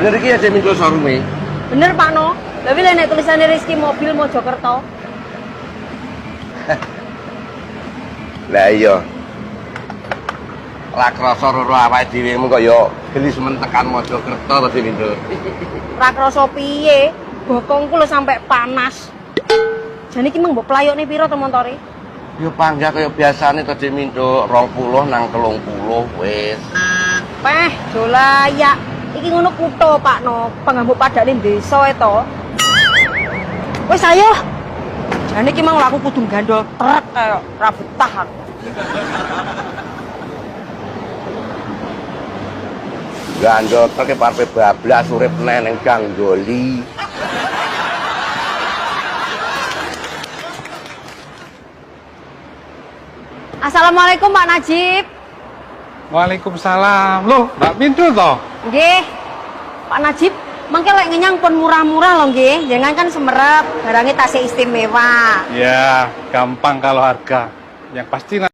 Bener iki ya Cek Mindro showroom-e. Bener Pak No. Tapi nek tulisannya Rizky Mobil Mojokerto. Lah iya. Ra krasa loro awake dhewe mung kok yo geli semen tekan Mojokerto to Cek Mindro. Ra krasa piye? Bokongku lho sampai panas. Jane iki mung mbok playokne piro to montore? Yo panggah kaya biasane to Cek Mindro 20 nang 30 wis. Peh, do layak. Iki ngono kutho Pak No, pangambuk padane desa e to. Wis ayo. Jane iki mang aku kudu gandol truk kaya ra betah aku. Gandol truk parpe bablas urip neng Gang Goli. Assalamualaikum Pak Najib. Waalaikumsalam. Loh, Mbak Mindro toh? Nggih. Pak Najib, mangke lek ngenyang pun murah-murah loh nggih. Jangan kan semerep, barangnya tasih istimewa. Ya, gampang kalau harga. Yang pasti